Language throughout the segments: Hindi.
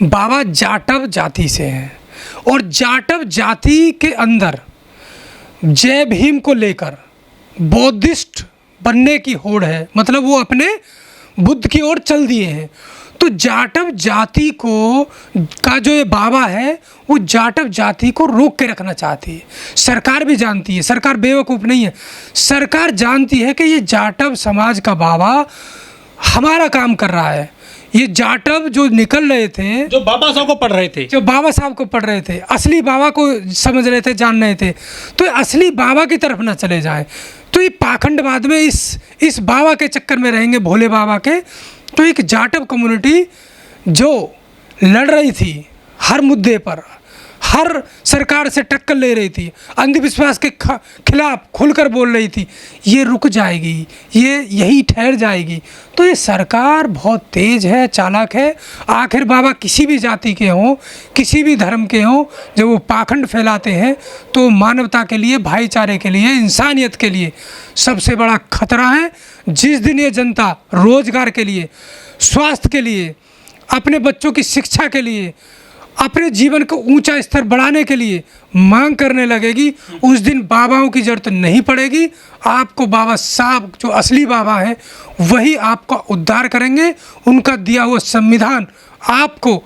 बाबा जाटव जाति से हैं और जाटव जाति के अंदर जय भीम को लेकर बौद्धिस्ट बनने की होड़ है, मतलब वो अपने बुद्ध की ओर चल दिए हैं। तो जाटव जाति को का जो ये बाबा है वो जाटव जाति को रोक के रखना चाहती है। सरकार भी जानती है, सरकार बेवकूफ़ नहीं है, सरकार जानती है कि ये जाटव समाज का बाबा हमारा काम कर रहा है। ये जाटव जो निकल रहे थे, जो बाबा साहब को पढ़ रहे थे, जो बाबा साहब को पढ़ रहे थे, असली बाबा को समझ रहे थे, जान रहे थे, तो असली बाबा की तरफ ना चले जाएं। तो ये पाखंडवाद में इस बाबा के चक्कर में रहेंगे, भोले बाबा के। तो एक जाटव कम्युनिटी जो लड़ रही थी हर मुद्दे पर, हर सरकार से टक्कर ले रही थी, अंधविश्वास के खिलाफ खुलकर बोल रही थी, ये रुक जाएगी, ये यही ठहर जाएगी। तो ये सरकार बहुत तेज़ है, चालाक है। आखिर बाबा किसी भी जाति के हों, किसी भी धर्म के हों, जब वो पाखंड फैलाते हैं तो मानवता के लिए, भाईचारे के लिए, इंसानियत के लिए सबसे बड़ा खतरा है। जिस दिन ये जनता रोजगार के लिए, स्वास्थ्य के लिए, अपने बच्चों की शिक्षा के लिए, अपने जीवन को ऊंचा स्तर बढ़ाने के लिए मांग करने लगेगी, उस दिन बाबाओं की जरूरत नहीं पड़ेगी। आपको बाबा साहब जो असली बाबा हैं वही आपका उद्धार करेंगे। उनका दिया हुआ संविधान आपको,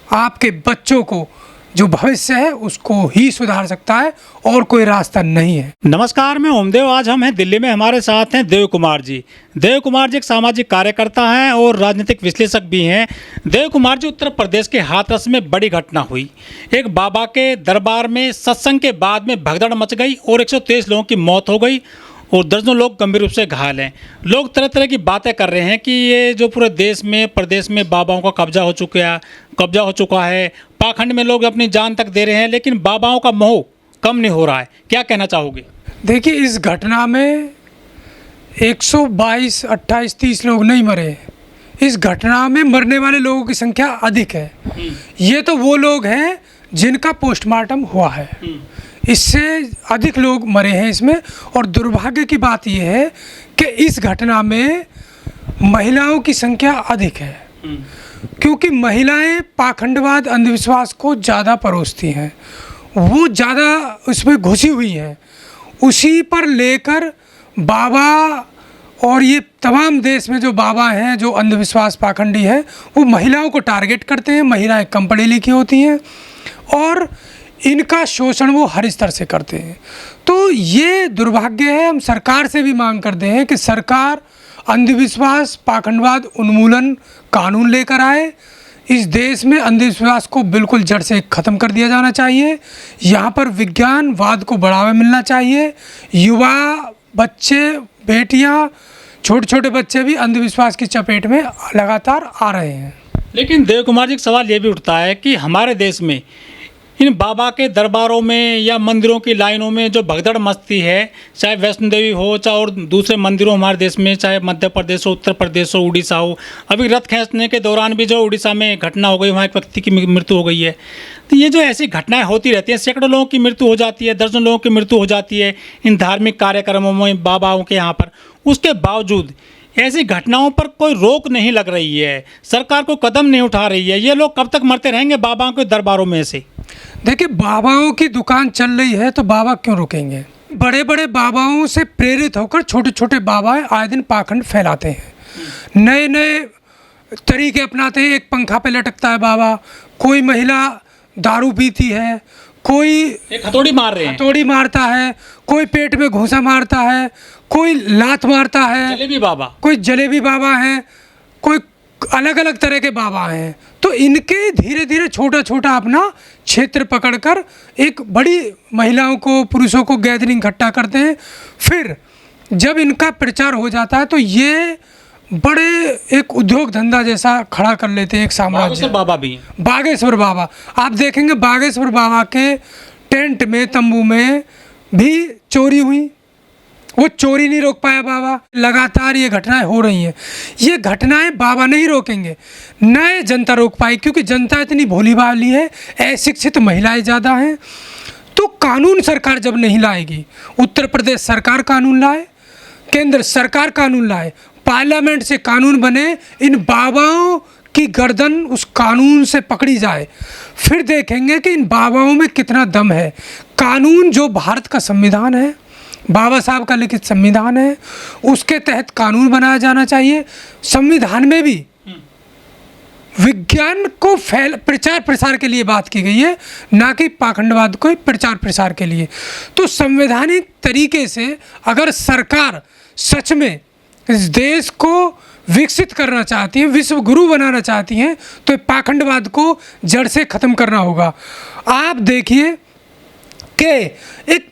आपके बच्चों को जो भविष्य है उसको ही सुधार सकता है, और कोई रास्ता नहीं है। नमस्कार, मैं ओमदेव। आज हम हैं दिल्ली में, हमारे साथ हैं देव कुमार जी। देव कुमार जी एक सामाजिक कार्यकर्ता हैं और राजनीतिक विश्लेषक भी हैं। देव कुमार जी, उत्तर प्रदेश के हाथरस में बड़ी घटना हुई। एक बाबा के दरबार में सत्संग के बाद में भगदड़ मच गई और 123 लोगों की मौत हो गई और दर्जनों लोग गंभीर रूप से घायल हैं। लोग तरह तरह की बातें कर रहे हैं कि ये जो पूरे देश में, प्रदेश में बाबाओं का कब्जा हो चुका है, पाखंड में लोग अपनी जान तक दे रहे हैं, लेकिन बाबाओं का मोह कम नहीं हो रहा है। क्या कहना चाहोगे? देखिए, इस घटना में 122, 28, 30 लोग नहीं मरे। इस घटना में मरने वाले लोगों की संख्या अधिक है। ये तो वो लोग हैं जिनका पोस्टमार्टम हुआ है, इससे अधिक लोग मरे हैं इसमें। और दुर्भाग्य की बात यह है कि इस घटना में महिलाओं की संख्या अधिक है, क्योंकि महिलाएं पाखंडवाद, अंधविश्वास को ज़्यादा परोसती हैं, वो ज़्यादा उसमें घुसी हुई हैं। उसी पर लेकर बाबा और ये तमाम देश में जो बाबा हैं, जो अंधविश्वास पाखंडी हैं, वो महिलाओं को टारगेट करते हैं। महिलाएं कम पढ़ी लिखी होती हैं और इनका शोषण वो हर स्तर से करते हैं। तो ये दुर्भाग्य है। हम सरकार से भी मांग करते हैं कि सरकार अंधविश्वास, पाखंडवाद उन्मूलन कानून लेकर आए। इस देश में अंधविश्वास को बिल्कुल जड़ से ख़त्म कर दिया जाना चाहिए। यहाँ पर विज्ञानवाद को बढ़ावा मिलना चाहिए। युवा, बच्चे, बेटियाँ, छोटे छोटे बच्चे भी अंधविश्वास की चपेट में लगातार आ रहे हैं। लेकिन देव कुमार जी, एक सवाल ये भी उठता है कि हमारे देश में इन बाबा के दरबारों में या मंदिरों की लाइनों में जो भगदड़ मचती है, चाहे वैष्णो देवी हो, चाहे और दूसरे मंदिरों हमारे देश में, चाहे मध्य प्रदेश हो, उत्तर प्रदेश हो, उड़ीसा हो। अभी रथ खींचने के दौरान भी जो उड़ीसा में घटना हो गई, वहाँ एक व्यक्ति की मृत्यु हो गई है। तो ये जो ऐसी घटनाएं होती रहती हैं, सैकड़ों लोगों की मृत्यु हो जाती है, दर्जनों लोगों की मृत्यु हो जाती है इन धार्मिक कार्यक्रमों में, बाबाओं के यहाँ पर। उसके बावजूद ऐसी घटनाओं पर कोई रोक नहीं लग रही है, सरकार को कदम नहीं उठा रही है। ये लोग कब तक मरते रहेंगे बाबाओं के दरबारों में से? देखिए, बाबाओं की दुकान चल रही है तो बाबा क्यों रुकेंगे? बड़े बड़े बाबाओं से प्रेरित होकर छोटे छोटे बाबा आए दिन पाखंड फैलाते हैं, नए नए तरीके अपनाते हैं। एक पंखा पे लटकता है बाबा, कोई महिला दारू पीती है, कोई एक हथौड़ी मार रहे हैं, हथौड़ी मारता है, कोई पेट में घूंसा मारता है, कोई लात मारता है, जलेबी बाबा, कोई जलेबी बाबा है, कोई अलग अलग तरह के बाबा हैं। तो इनके धीरे धीरे छोटा छोटा अपना क्षेत्र पकड़कर एक बड़ी महिलाओं को, पुरुषों को गैदरिंग इकट्ठा करते हैं। फिर जब इनका प्रचार हो जाता है तो ये बड़े एक उद्योग धंधा जैसा खड़ा कर लेते हैं, एक साम्राज्य। बाबा भी हैं, बागेश्वर बाबा, आप देखेंगे बागेश्वर बाबा के टेंट में, तंबू में भी चोरी हुई, वो चोरी नहीं रोक पाया बाबा। लगातार ये घटनाएं हो रही हैं। ये घटनाएं बाबा नहीं रोकेंगे, नए जनता रोक पाई, क्योंकि जनता इतनी भोली भाली है, अशिक्षित महिलाएं ज़्यादा हैं। तो कानून सरकार जब नहीं लाएगी, उत्तर प्रदेश सरकार कानून लाए, केंद्र सरकार कानून लाए, पार्लियामेंट से कानून बने, इन बाबाओं की गर्दन उस कानून से पकड़ी जाए, फिर देखेंगे कि इन बाबाओं में कितना दम है। कानून जो भारत का संविधान है, बाबा साहब का लिखित संविधान है, उसके तहत कानून बनाया जाना चाहिए। संविधान में भी विज्ञान को प्रचार प्रसार के लिए बात की गई है, ना कि पाखंडवाद को प्रचार प्रसार के लिए। तो संवैधानिक तरीके से अगर सरकार सच में इस देश को विकसित करना चाहती है, विश्व गुरु बनाना चाहती हैं, तो पाखंडवाद को जड़ से ख़त्म करना होगा। आप देखिए कि एक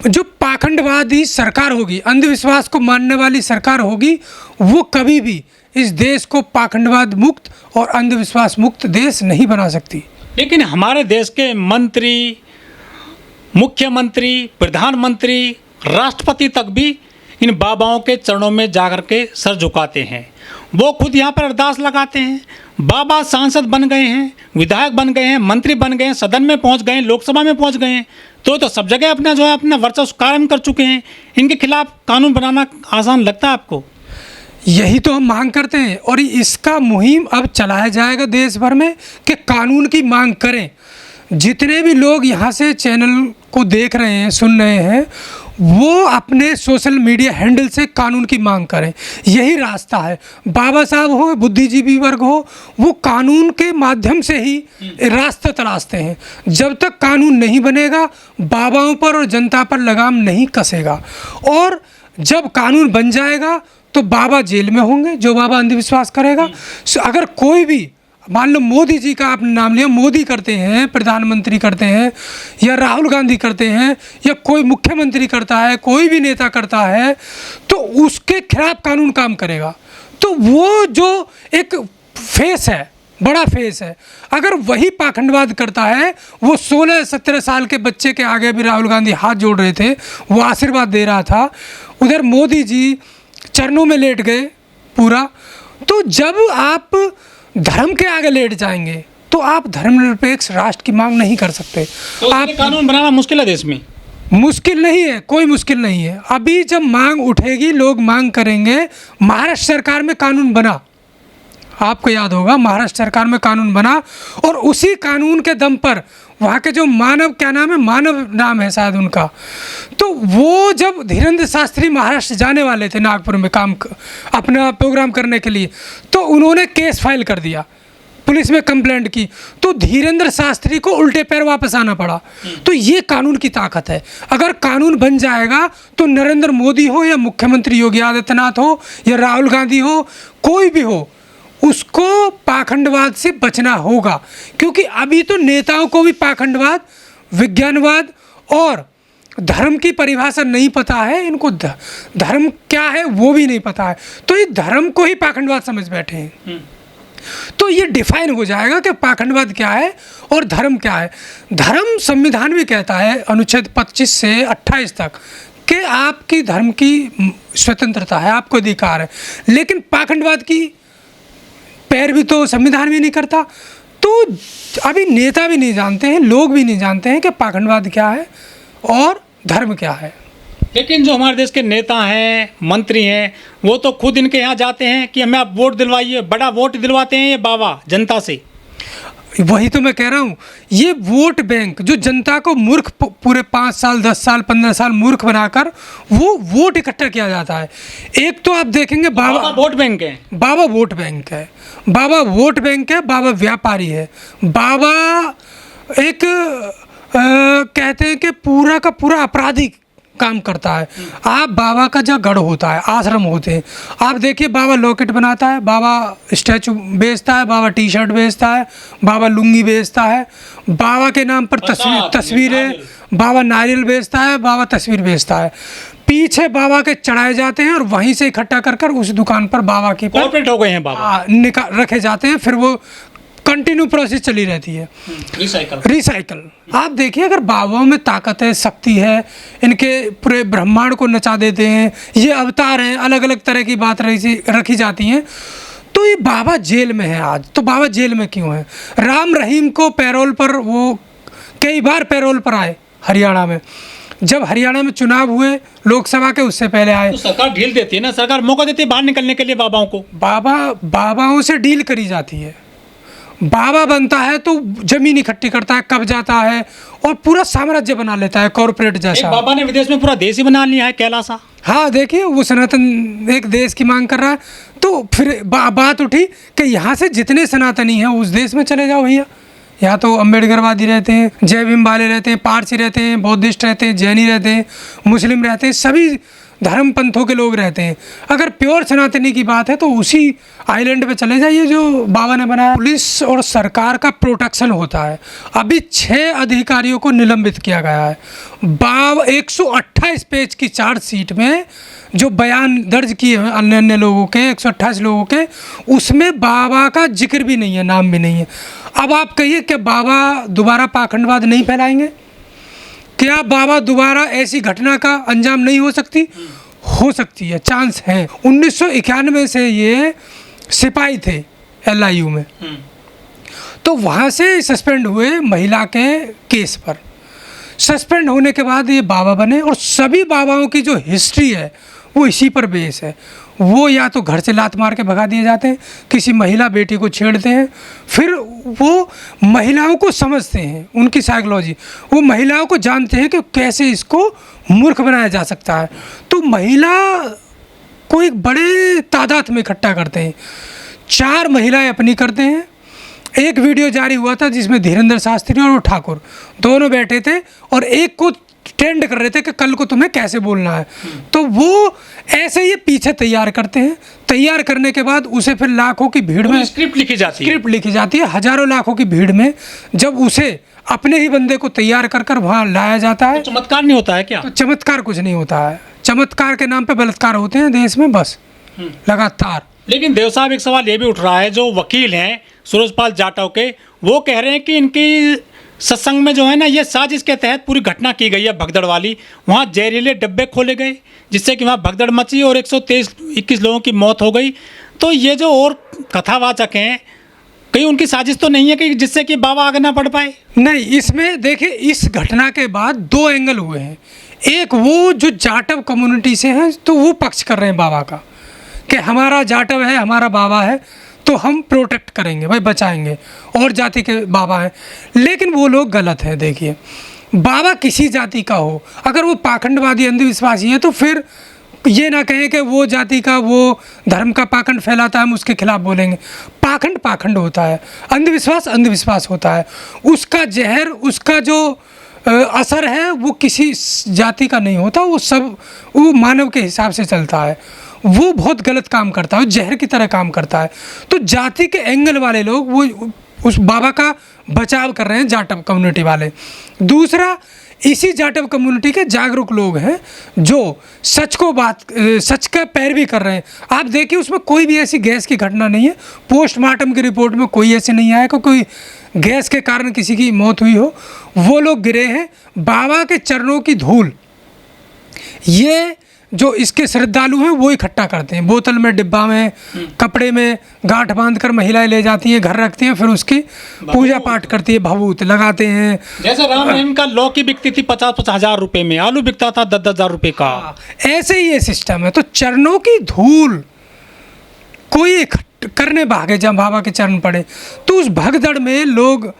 जो पाखंडवादी सरकार होगी, अंधविश्वास को मानने वाली सरकार होगी, वो कभी भी इस देश को पाखंडवाद मुक्त और अंधविश्वास मुक्त देश नहीं बना सकती। लेकिन हमारे देश के मंत्री, मुख्यमंत्री, प्रधानमंत्री, राष्ट्रपति तक भी इन बाबाओं के चरणों में जाकर के सर झुकाते हैं। वो खुद यहाँ पर अरदास लगाते हैं। बाबा सांसद बन गए हैं, विधायक बन गए हैं, मंत्री बन गए हैं, सदन में पहुँच गए हैं, लोकसभा में पहुँच गए हैं, तो सब जगह अपना जो है अपना वर्चस्व कायम कर चुके हैं। इनके खिलाफ कानून बनाना आसान लगता है आपको? यही तो हम मांग करते हैं और इसका मुहिम अब चलाया जाएगा देश भर में कि कानून की मांग करें। जितने भी लोग यहाँ से चैनल को देख रहे हैं, सुन रहे हैं, वो अपने सोशल मीडिया हैंडल से कानून की मांग करें। यही रास्ता है। बाबा साहब हो, बुद्धिजीवी वर्ग हो, वो कानून के माध्यम से ही रास्ता तलाशते हैं। जब तक कानून नहीं बनेगा, बाबाओं पर और जनता पर लगाम नहीं कसेगा। और जब कानून बन जाएगा तो बाबा जेल में होंगे, जो बाबा अंधविश्वास करेगा। अगर कोई भी, मान लो मोदी जी का आपने नाम लिया, मोदी करते हैं, प्रधानमंत्री करते हैं, या राहुल गांधी करते हैं, या कोई मुख्यमंत्री करता है, कोई भी नेता करता है, तो उसके खिलाफ कानून काम करेगा। तो वो जो एक फेस है, बड़ा फेस है, अगर वही पाखंडवाद करता है, वो 16-17 साल के बच्चे के आगे भी राहुल गांधी हाथ जोड़ रहे थे, वो आशीर्वाद दे रहा था, उधर मोदी जी चरणों में लेट गए पूरा। तो जब आप धर्म के आगे लेट जाएंगे तो आप धर्मनिरपेक्ष राष्ट्र की मांग नहीं कर सकते। तो आप कानून बनाना मुश्किल है देश में? मुश्किल नहीं है, कोई मुश्किल नहीं है। अभी जब मांग उठेगी, लोग मांग करेंगे। महाराष्ट्र सरकार में कानून बना, आपको याद होगा, महाराष्ट्र सरकार में कानून बना, और उसी कानून के दम पर वहाँ के जो मानव, क्या नाम है, मानव नाम है शायद उनका, तो वो जब धीरेन्द्र शास्त्री महाराष्ट्र जाने वाले थे नागपुर में अपना प्रोग्राम करने के लिए, तो उन्होंने केस फाइल कर दिया, पुलिस में कंप्लेंट की, तो धीरेन्द्र शास्त्री को उल्टे पैर वापस आना पड़ा। तो ये कानून की ताकत है। अगर कानून बन जाएगा तो नरेंद्र मोदी हो, या मुख्यमंत्री योगी आदित्यनाथ हो, या राहुल गांधी हो, कोई भी हो, उसको पाखंडवाद से बचना होगा। क्योंकि अभी तो नेताओं को भी पाखंडवाद, विज्ञानवाद और धर्म की परिभाषा नहीं पता है। इनको धर्म क्या है वो भी नहीं पता है, तो ये धर्म को ही पाखंडवाद समझ बैठे हैं। तो ये डिफाइन हो जाएगा कि पाखंडवाद क्या है और धर्म क्या है। धर्म संविधान भी कहता है, अनुच्छेद 25 से 28 तक, कि आपकी धर्म की स्वतंत्रता है, आपको अधिकार है। लेकिन पाखंडवाद की पैरवी तो संविधान भी नहीं करता। तो अभी नेता भी नहीं जानते हैं, लोग भी नहीं जानते हैं कि पाखंडवाद क्या है और धर्म क्या है। लेकिन जो हमारे देश के नेता हैं, मंत्री हैं, वो तो खुद इनके यहाँ जाते हैं कि हमें आप वोट दिलवाइए, बड़ा वोट दिलवाते हैं ये बाबा जनता से। वही तो मैं कह रहा हूँ, ये वोट बैंक जो जनता को मूर्ख, पूरे 5 साल 10 साल 15 साल मूर्ख बनाकर वो वोट इकट्ठा किया जाता है। एक तो आप देखेंगे बाबा वोट बैंक है, बाबा वोट बैंक है, बाबा वोट बैंक है, बाबा व्यापारी है, बाबा एक कहते हैं कि पूरा का पूरा आपराधिक काम करता है। आप बाबा का जहाँ गढ़ होता है, आश्रम होते हैं, आप देखिए बाबा लॉकेट बनाता है, बाबा स्टैचू बेचता है, बाबा टी शर्ट बेचता है, बाबा लुंगी बेचता है, बाबा के नाम पर तस्वीरें, बाबा नारियल बेचता है, बाबा तस्वीर बेचता है, पीछे बाबा के चढ़ाए जाते हैं और वहीं से इकट्ठा कर कर उस दुकान पर बाबा की कॉर्पोरेट हो गए हैं बाबा, रखे जाते हैं। फिर वो कंटिन्यू प्रोसेस चली रहती है, रिसाइकल। आप देखिए, अगर बाबाओं में ताकत है, शक्ति है, इनके पूरे ब्रह्मांड को नचा देते हैं, ये अवतार हैं, अलग अलग तरह की बात रखी जाती हैं, तो ये बाबा जेल में है आज। तो बाबा जेल में क्यों है? राम रहीम को पैरोल पर, वो कई बार पैरोल पर आए हरियाणा में, जब हरियाणा में चुनाव हुए लोकसभा के, उससे पहले आए। तो सरकार ढील देती है ना, सरकार मौका देती है बाहर निकलने के लिए बाबाओं को। बाबाओं से डील करी जाती है। बाबा बनता है तो जमीन इकट्ठी करता है, कब जाता है और पूरा साम्राज्य बना लेता है कॉरपोरेट एक जैसा। बाबा ने विदेश में पूरा देश ही बना लिया है, कैलासा। हाँ देखिए, वो सनातन एक देश की मांग कर रहा है, तो फिर बात उठी कि यहाँ से जितने सनातनी हैं उस देश में चले जाओ भैया। यहाँ तो अम्बेडकरवादी रहते हैं, जय भीम वाले रहते हैं, पारसी रहते हैं, बौद्धिस्ट रहते हैं, जैनी रहते हैं, मुस्लिम रहते हैं, सभी धर्म पंथों के लोग रहते हैं। अगर प्योर सनातनी की बात है तो उसी आइलैंड पे चले जाइए जो बाबा ने बनाया। पुलिस और सरकार का प्रोटेक्शन होता है। अभी 6 अधिकारियों को निलंबित किया गया है। 128 पेज की चार्जशीट में जो बयान दर्ज किए हैं अन्य अन्य लोगों के, 128 लोगों के, उसमें बाबा का जिक्र भी नहीं है, नाम भी नहीं है। अब आप कहिए कि बाबा दोबारा पाखंडवाद नहीं फैलाएंगे? क्या बाबा दोबारा ऐसी घटना का अंजाम नहीं हो सकती? हो सकती है, चांस है। 1991 से ये सिपाही थे LIU में, तो वहाँ से सस्पेंड हुए महिला के केस पर। सस्पेंड होने के बाद ये बाबा बने और सभी बाबाओं की जो हिस्ट्री है वो इसी पर बेस है। वो या तो घर से लात मार के भगा दिए जाते हैं, किसी महिला बेटी को छेड़ते हैं, फिर वो महिलाओं को समझते हैं, उनकी साइकोलॉजी, वो महिलाओं को जानते हैं कि कैसे इसको मूर्ख बनाया जा सकता है। तो महिला को एक बड़े तादाद में इकट्ठा करते हैं। 4 महिलाएं अपनी करते हैं। एक वीडियो जारी हुआ था जिसमें धीरेन्द्र शास्त्री और ठाकुर दोनों बैठे थे और एक को ट्रेंड कर रहे थे कि कल को तुम्हें कैसे बोलना है। तो वो ऐसे ही पीछे तैयार करते हैं। तैयार करने के बाद उसे फिर लाखों की भीड़ में स्क्रिप्ट लिखी जाती है, हजारों लाखों की भीड़ में जब उसे अपने ही बंदे को तैयार कर कर वहाँ लाया जाता है। तो चमत्कार नहीं होता है क्या? तो चमत्कार कुछ नहीं होता है। चमत्कार के नाम पे बलात्कार होते हैं देश में बस लगातार। लेकिन देव साहब, एक सवाल ये भी उठ रहा है, जो वकील हैं सूरजपाल जाटव के, वो कह रहे हैं कि इनकी सत्संग में जो है ना, ये साजिश के तहत पूरी घटना की गई है भगदड़ वाली। वहाँ जहरीले डब्बे खोले गए जिससे कि वहाँ भगदड़ मची और 121 लोगों की मौत हो गई। तो ये जो और कथावाचक हैं, कहीं उनकी साजिश तो नहीं है कि जिससे कि बाबा आगे ना बढ़ पाए? नहीं, इसमें देखिए, इस घटना के बाद 2 एंगल हुए हैं। एक वो जो जाटव कम्युनिटी से हैं, तो वो पक्ष कर रहे हैं बाबा का कि हमारा जाटव है, हमारा बाबा है, तो हम प्रोटेक्ट करेंगे भाई, बचाएंगे, और जाति के बाबा हैं। लेकिन वो लोग गलत हैं। देखिए, बाबा किसी जाति का हो, अगर वो पाखंडवादी अंधविश्वासी है तो फिर ये ना कहें कि वो जाति का, वो धर्म का पाखंड फैलाता है, हम उसके खिलाफ बोलेंगे। पाखंड पाखंड होता है, अंधविश्वास अंधविश्वास होता है। उसका जहर, उसका जो असर है वो किसी जाति का नहीं होता, वो मानव के हिसाब से चलता है। वो बहुत गलत काम करता है, जहर की तरह काम करता है। तो जाति के एंगल वाले लोग वो उस बाबा का बचाव कर रहे हैं, जाटव कम्युनिटी वाले। दूसरा, इसी जाटव कम्युनिटी के जागरूक लोग हैं जो सच का पैरवी कर रहे हैं। आप देखिए, उसमें कोई भी ऐसी गैस की घटना नहीं है। पोस्टमार्टम की रिपोर्ट में कोई ऐसे नहीं आया कि कोई गैस के कारण किसी की मौत हुई हो। वो लोग गिरे हैं बाबा के चरणों की धूल। ये जो इसके श्रद्धालु हैं वो इकट्ठा करते हैं, बोतल में, डिब्बा में, कपड़े में गांठ बांधकर महिलाएं ले जाती हैं, घर रखती हैं, फिर उसकी पूजा पाठ करती है, भभूत लगाते हैं। जैसे राम रहीम का लौकी बिकती थी 50-50 हज़ार रुपए में, आलू बिकता था 10-10 हज़ार रुपए का। ऐसे ही ये सिस्टम है। तो चरणों की धूल कोई करने भागे जब बाबा के चरण पड़े, तो उस भगदड़ में लोग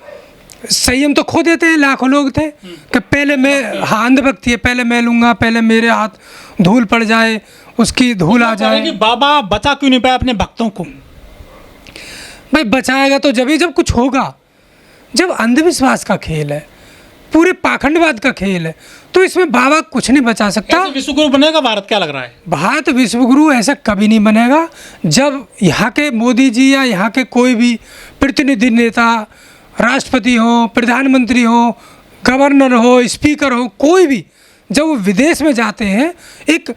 संयम तो खो देते हैं। लाखों लोग थे कि पहले मैं, हाँ, अंधभक्ति है, पहले मैं लूँगा, पहले मेरे हाथ धूल पड़ जाए, उसकी धूल आ जाए। कि बाबा बचा क्यों नहीं पाया अपने भक्तों को? भाई बचाएगा तो जब कुछ होगा। जब अंधविश्वास का खेल है, पूरे पाखंडवाद का खेल है, तो इसमें बाबा कुछ नहीं बचा सकता। विश्वगुरु बनेगा भारत, क्या लग रहा है? भारत विश्वगुरु ऐसा कभी नहीं बनेगा। जब यहाँ के मोदी जी या यहाँ के कोई भी प्रतिनिधि नेता, राष्ट्रपति हो, प्रधानमंत्री हो, गवर्नर हो, स्पीकर हो, कोई भी, जब वो विदेश में जाते हैं, एक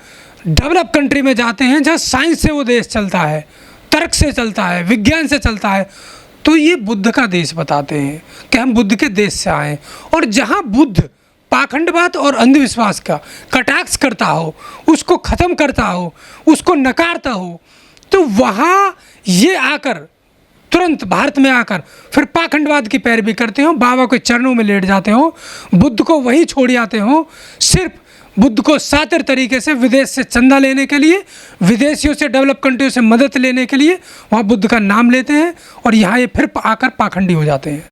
डेवलप कंट्री में जाते हैं जहाँ साइंस से वो देश चलता है, तर्क से चलता है, विज्ञान से चलता है, तो ये बुद्ध का देश बताते हैं कि हम बुद्ध के देश से आए। और जहाँ बुद्ध पाखंडवाद और अंधविश्वास का कटाक्ष करता हो, उसको ख़त्म करता हो, उसको नकारता हो, तो वहाँ ये आकर तुरंत भारत में आकर फिर पाखंडवाद की पैरवी करते हो, बाबा के चरणों में लेट जाते हो, बुद्ध को वहीं छोड़ आते हो, सिर्फ बुद्ध को सातिर तरीके से विदेश से चंदा लेने के लिए, विदेशियों से, डेवलप कंट्रियों से मदद लेने के लिए वहाँ बुद्ध का नाम लेते हैं और यहाँ ये फिर आकर पाखंडी हो जाते हैं।